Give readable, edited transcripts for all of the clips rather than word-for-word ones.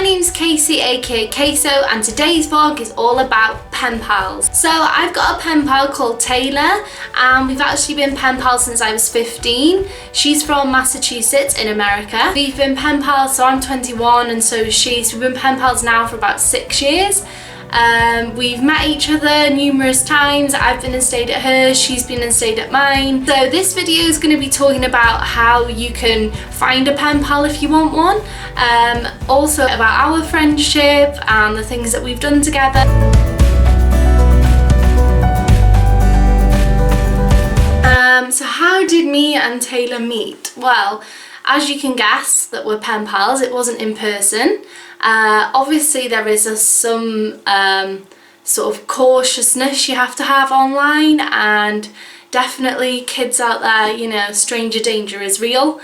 my name's Casey aka Queso, and today's vlog is all about pen pals. So I've got a pen pal called Taylor, and we've actually been pen pals since I was 15. She's from Massachusetts in America. We've been pen pals, so I'm 21 and so is she. So we've been pen pals now for about 6 years. We've met each other numerous times. I've been and stayed at hers, she's been and stayed at mine. So this video is going to be talking about how you can find a pen pal if you want one. Also about our friendship and the things that we've done together. So how did me and Taylor meet? Well, as you can guess that we're pen pals, it wasn't in person. Obviously there is some sort of cautiousness you have to have online, and definitely kids out there, you know, stranger danger is real.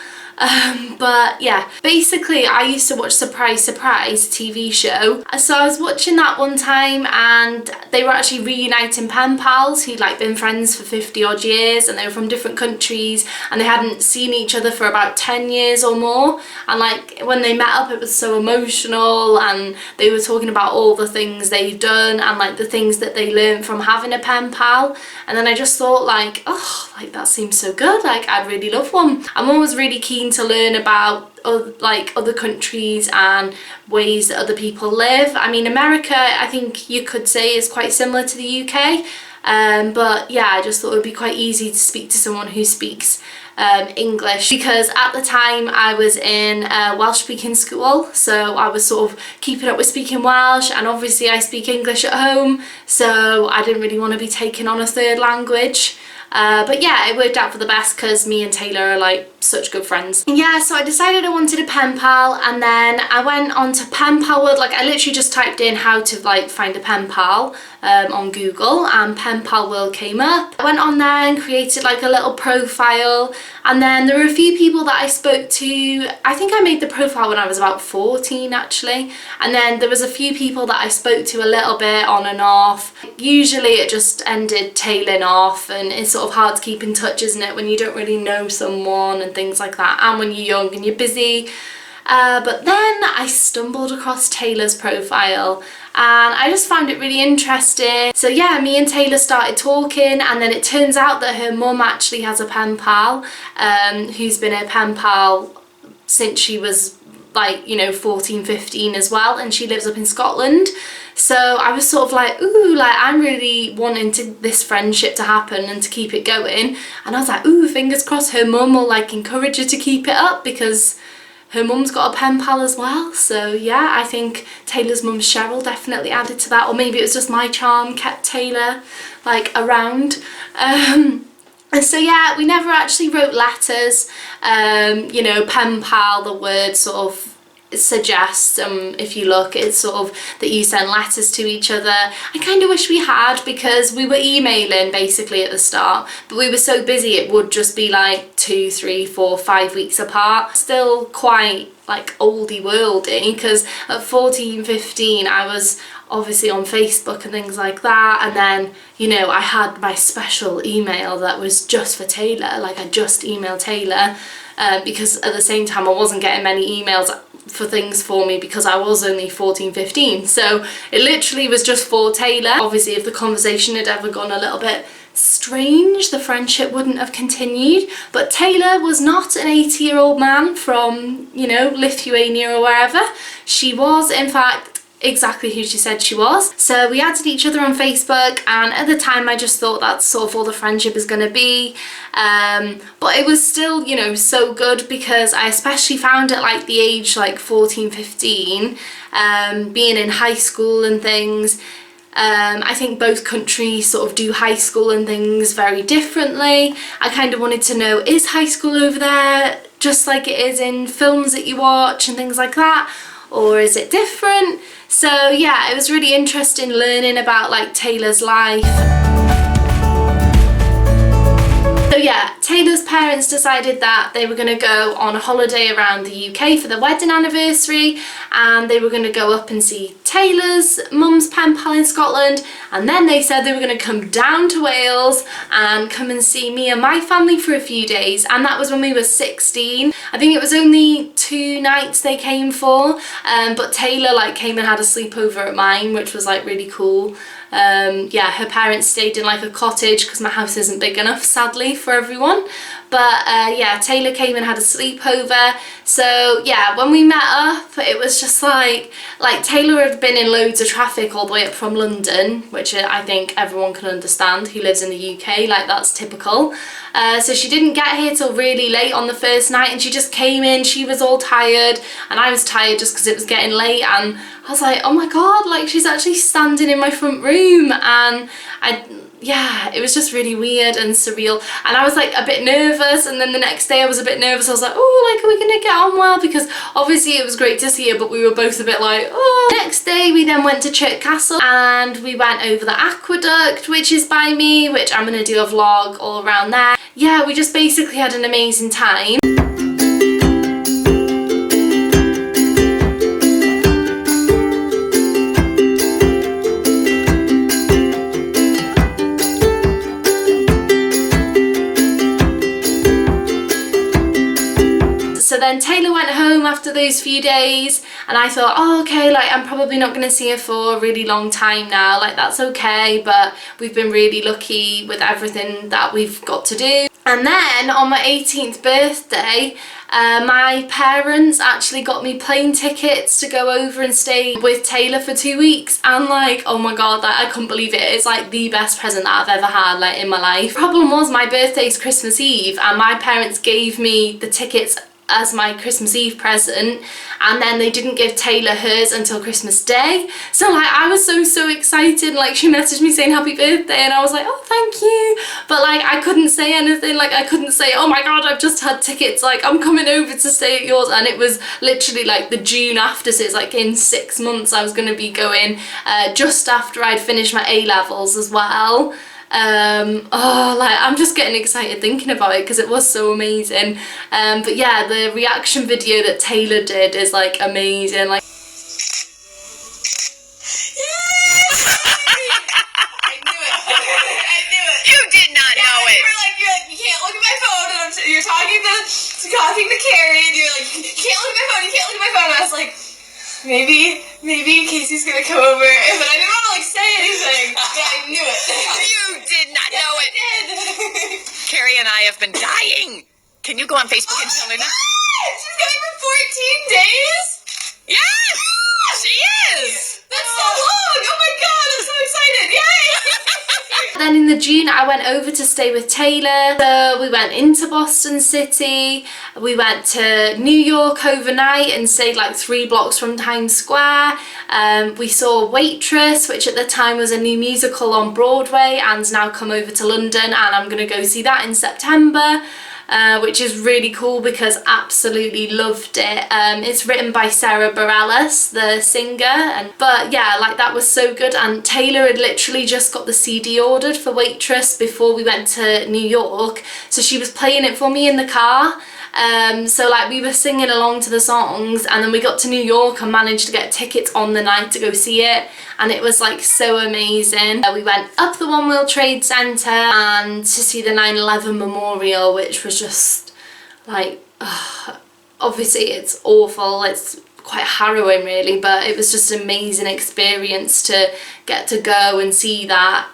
But yeah, basically I used to watch Surprise Surprise TV show, so I was watching that one time and they were actually reuniting pen pals who'd like been friends for 50 odd years, and they were from different countries and they hadn't seen each other for about 10 years or more, and like when they met up it was so emotional, and they were talking about all the things they've done and like the things that they learned from having a pen pal. And then I just thought like, oh, like that seems so good, like I'd really love one. I'm always really keen to learn about other countries and ways that other people live. I mean, America I think you could say is quite similar to the UK, but yeah, I just thought it would be quite easy to speak to someone who speaks English, because at the time I was in Welsh speaking school, so I was sort of keeping up with speaking Welsh, and obviously I speak English at home, so I didn't really want to be taking on a third language. But yeah, it worked out for the best because me and Taylor are like such good friends. Yeah, so I decided I wanted a pen pal, and then I went on to Pen Pal World. Like I literally just typed in how to like find a pen pal on Google, and Pen Pal World came up. I went on there and created like a little profile, and then there were a few people that I spoke to. I think I made the profile when I was about 14 actually, and then there was a few people that I spoke to a little bit on and off. Usually it just ended tailing off, and it's sort of hard to keep in touch, isn't it, when you don't really know someone and things like that, and when you're young and you're busy. But then I stumbled across Taylor's profile and I just found it really interesting. So yeah, me and Taylor started talking, and then it turns out that her mum actually has a pen pal who's been a pen pal since she was like, you know, 14, 15 as well, and she lives up in Scotland. So I was sort of like, ooh, like I'm really wanting this friendship to happen and to keep it going. And I was like, ooh, fingers crossed her mum will like encourage her to keep it up, because her mum's got a pen pal as well. So yeah, I think Taylor's mum Cheryl definitely added to that, or maybe it was just my charm kept Taylor like around. And so yeah, we never actually wrote letters. You know, pen pal, the word sort of suggests, if you look, it's sort of that you send letters to each other. I kind of wish we had, because we were emailing basically at the start, but we were so busy it would just be like 2, 3, 4, 5 weeks apart. Still quite like oldie worldy, because at 14, 15 I was obviously on Facebook and things like that, and then, you know, I had my special email that was just for Taylor. Like I just emailed Taylor because at the same time I wasn't getting many emails for things for me because I was only 14, 15. So it literally was just for Taylor. Obviously if the conversation had ever gone a little bit strange, the friendship wouldn't have continued. But Taylor was not an 80-year-old man from, you know, Lithuania or wherever. She was in fact exactly who she said she was. So we added each other on Facebook, and at the time I just thought that's sort of all the friendship is going to be. But it was still, you know, so good, because I especially found at like the age like 14, 15, being in high school and things. I think both countries sort of do high school and things very differently. I kind of wanted to know, is high school over there just like it is in films that you watch and things like that, or is it different? So yeah, it was really interesting learning about like Taylor's life. So yeah, Taylor's parents decided that they were going to go on a holiday around the UK for the wedding anniversary, and they were going to go up and see Taylor's mum's pen pal in Scotland, and then they said they were going to come down to Wales and come and see me and my family for a few days, and that was when we were 16. I think it was only 2 nights they came for, but Taylor like came and had a sleepover at mine, which was like really cool. Yeah, her parents stayed in like a cottage because my house isn't big enough, sadly, for everyone. But yeah, Taylor came and had a sleepover. So yeah, when we met up, it was just like Taylor had been in loads of traffic all the way up from London, which I think everyone can understand who lives in the UK, like that's typical. So she didn't get here till really late on the first night, and she just came in, she was all tired, and I was tired just because it was getting late, and I was like, oh my god, like she's actually standing in my front room, and yeah, it was just really weird and surreal, and I was like a bit nervous, and then the next day I was a bit nervous. I was like, oh, like, are we gonna get on well? Because obviously it was great to see her, but we were both a bit like, oh. Next day we then went to Chirk Castle, and we went over the aqueduct, which is by me, which I'm gonna do a vlog all around there. Yeah, we just basically had an amazing time. So then Taylor went home after those few days, and I thought, oh, okay, like I'm probably not going to see her for a really long time now, like that's okay, but we've been really lucky with everything that we've got to do. And then on my 18th birthday, my parents actually got me plane tickets to go over and stay with Taylor for 2 weeks, and like, oh my god, like, I couldn't believe it. It's like the best present that I've ever had, like, in my life. The problem was my birthday's Christmas Eve, and my parents gave me the tickets as my Christmas Eve present, and then they didn't give Taylor hers until Christmas Day. So like I was so excited, like she messaged me saying happy birthday, and I was like, oh, thank you, but like I couldn't say anything. Like I couldn't say, oh my god, I've just had tickets, like I'm coming over to stay at yours. And it was literally like the June after, so it's like in 6 months I was going to be going, just after I'd finished my A-levels as well. Oh, like I'm just getting excited thinking about it because it was so amazing. But yeah, the reaction video that Taylor did is like amazing. Like, I knew it. I knew it. You did not know it. You're like, you can't look at my phone, and you're talking to Carrie, and you're like, you can't look at my phone, you can't look at my phone. And I was like, maybe Casey's gonna come over, but I didn't want to like say anything. Yeah, I knew it. You did not know it. I did. Carrie and I have been dying. Can you go on Facebook and tell her that? She's coming for 14 days? Yes, she is. That's so long. Oh my god, I'm so excited. Yay. then in the June I went over to stay with Taylor. So we went into Boston City, we went to New York overnight and stayed like 3 blocks from Times Square. We saw Waitress, which at the time was a new musical on Broadway and now come over to London, and I'm gonna go see that in September. Which is really cool because absolutely loved it. It's written by Sarah Bareilles, the singer, but yeah, like that was so good. And Taylor had literally just got the CD ordered for Waitress before we went to New York, so she was playing it for me in the car. So like we were singing along to the songs, and then we got to New York and managed to get tickets on the night to go see it, and it was like so amazing. We went up the One World Trade Center and to see the 9/11 memorial, which was just like, obviously it's awful, it's quite harrowing really, but it was just an amazing experience to get to go and see that.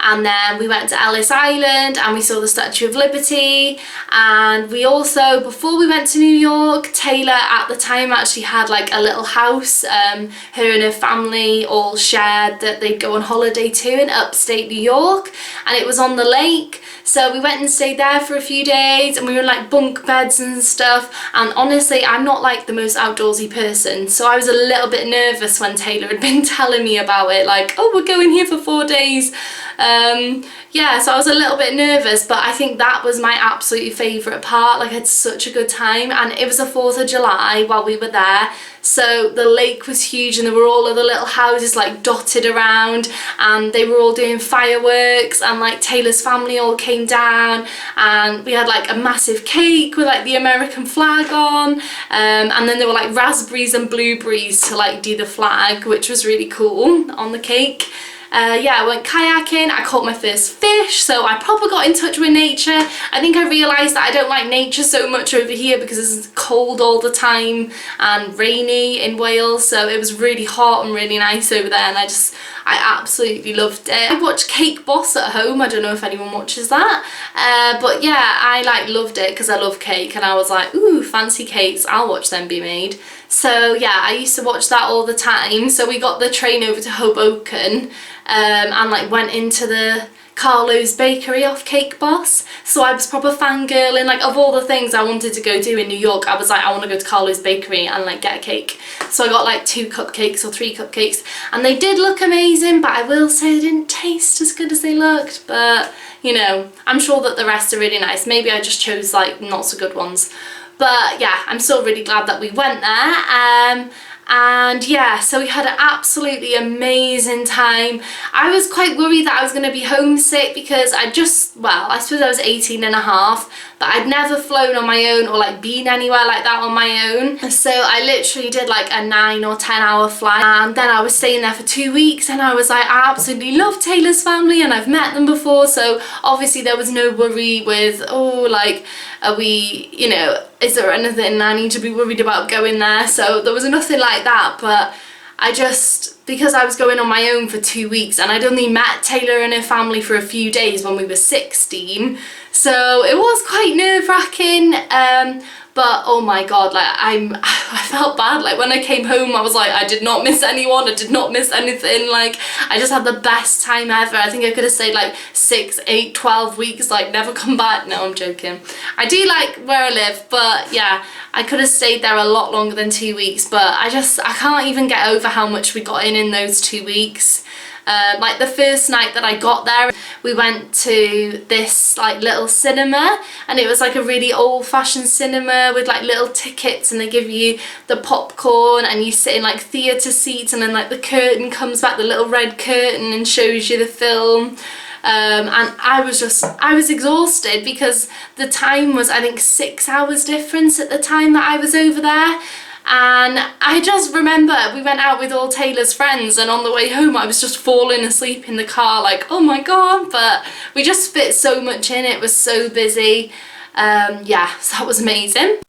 And then we went to Ellis Island and we saw the Statue of Liberty, and we also, before we went to New York, Taylor at the time actually had like a little house, her and her family all shared, that they'd go on holiday to in upstate New York, and it was on the lake. So we went and stayed there for a few days, and we were in like bunk beds and stuff, and honestly I'm not like the most outdoorsy person, so I was a little bit nervous when Taylor had been telling me about it, like, oh, we're going here for 4 days. Yeah, so I was a little bit nervous, but I think that was my absolutely favourite part. Like, I had such a good time, and it was the 4th of July while we were there, so the lake was huge and there were all of the little houses like dotted around, and they were all doing fireworks, and like Taylor's family all came down, and we had like a massive cake with like the American flag on, and then there were like raspberries and blueberries to like do the flag, which was really cool on the cake. Yeah, I went kayaking, I caught my first fish, so I proper got in touch with nature. I think I realised that I don't like nature so much over here because it's cold all the time and rainy in Wales, so it was really hot and really nice over there, and I absolutely loved it. I watched Cake Boss at home, I don't know if anyone watches that, but yeah, I like loved it because I love cake, and I was like, ooh, fancy cakes, I'll watch them be made. So yeah, I used to watch that all the time. So we got the train over to Hoboken, and like went into the Carlo's Bakery off Cake Boss. So I was proper fangirling, like of all the things I wanted to go do in New York, I was like, I want to go to Carlo's Bakery and like get a cake. So I got like 2 cupcakes or 3 cupcakes, and they did look amazing, but I will say they didn't taste as good as they looked, but you know, I'm sure that the rest are really nice. Maybe I just chose like not so good ones. But yeah, I'm still really glad that we went there. And yeah, so we had an absolutely amazing time. I was quite worried that I was going to be homesick because I suppose I was 18 and a half, but I'd never flown on my own or like been anywhere like that on my own. So I literally did like a 9 or 10 hour flight, and then I was staying there for 2 weeks, and I was like, I absolutely love Taylor's family and I've met them before, so obviously there was no worry with, oh, like, are we, you know, is there anything I need to be worried about going there? So there was nothing like that, but because I was going on my own for 2 weeks, and I'd only met Taylor and her family for a few days when we were 16, so it was quite nerve-wracking, but oh my god, like I felt bad. Like when I came home, I was like, I did not miss anyone, I did not miss anything, like I just had the best time ever. I think I could have stayed like 6, 8, 12 weeks, like never come back. No, I'm joking. I do like where I live, but yeah, I could have stayed there a lot longer than 2 weeks, but I can't even get over how much we got in those 2 weeks. Like the first night that I got there, we went to this like little cinema, and it was like a really old-fashioned cinema with like little tickets, and they give you the popcorn and you sit in like theatre seats, and then like the curtain comes back, the little red curtain, and shows you the film. And I was exhausted because the time was, I think, 6 hours difference at the time that I was over there. And I just remember we went out with all Taylor's friends, and on the way home I was just falling asleep in the car like, oh my god, but we just fit so much in, it was so busy. Yeah, so that was amazing.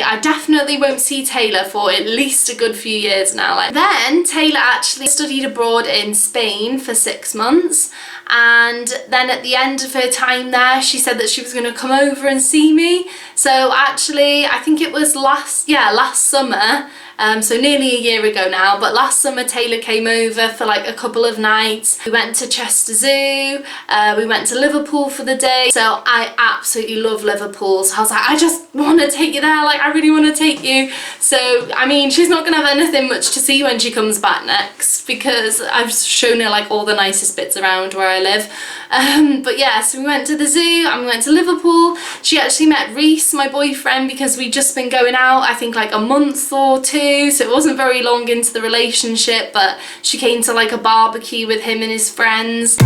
I definitely won't see Taylor for at least a good few years now. Like, then Taylor actually studied abroad in Spain for 6 months, and then at the end of her time there she said that she was going to come over and see me. So actually, I think it was last summer, so nearly a year ago now, but last summer Taylor came over for like a couple of nights. We went to Chester Zoo, we went to Liverpool for the day. So I absolutely love Liverpool. So I was like, I just want to take you there, like I really want to take you. So I mean, she's not going to have anything much to see when she comes back next, because I've shown her like all the nicest bits around where I live. But yeah, so we went to the zoo and we went to Liverpool. She actually met Reese, my boyfriend, because we'd just been going out, I think like a month or two, so it wasn't very long into the relationship, but she came to like a barbecue with him and his friends.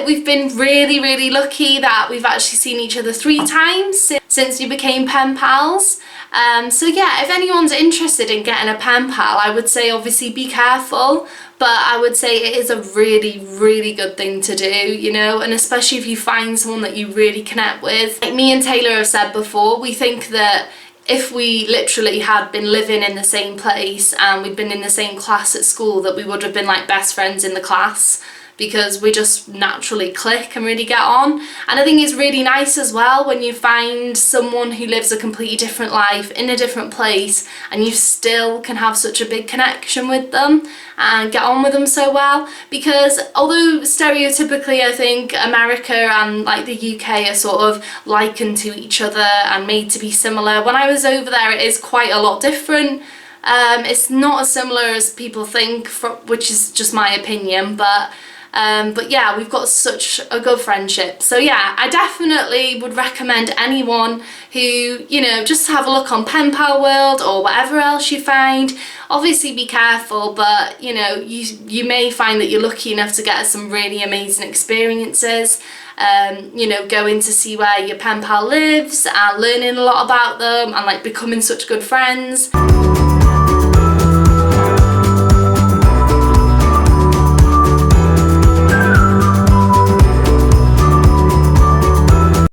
We've been really lucky that we've actually seen each other 3 times since we became pen pals. So yeah, if anyone's interested in getting a pen pal, I would say obviously be careful, but I would say it is a really good thing to do, you know, and especially if you find someone that you really connect with. Like me and Taylor have said before, we think that if we literally had been living in the same place and we'd been in the same class at school, that we would have been like best friends in the class, because we just naturally click and really get on. And I think it's really nice as well when you find someone who lives a completely different life in a different place and you still can have such a big connection with them and get on with them so well. Because although stereotypically I think America and like the UK are sort of likened to each other and made to be similar, when I was over there it is quite a lot different. It's not as similar as people think, which is just my opinion, but yeah, we've got such a good friendship. So yeah, I definitely would recommend anyone who, you know, just have a look on Pen Pal World or whatever else you find. Obviously be careful, but you know, you may find that you're lucky enough to get some really amazing experiences. You know, going to see where your pen pal lives and learning a lot about them and like becoming such good friends.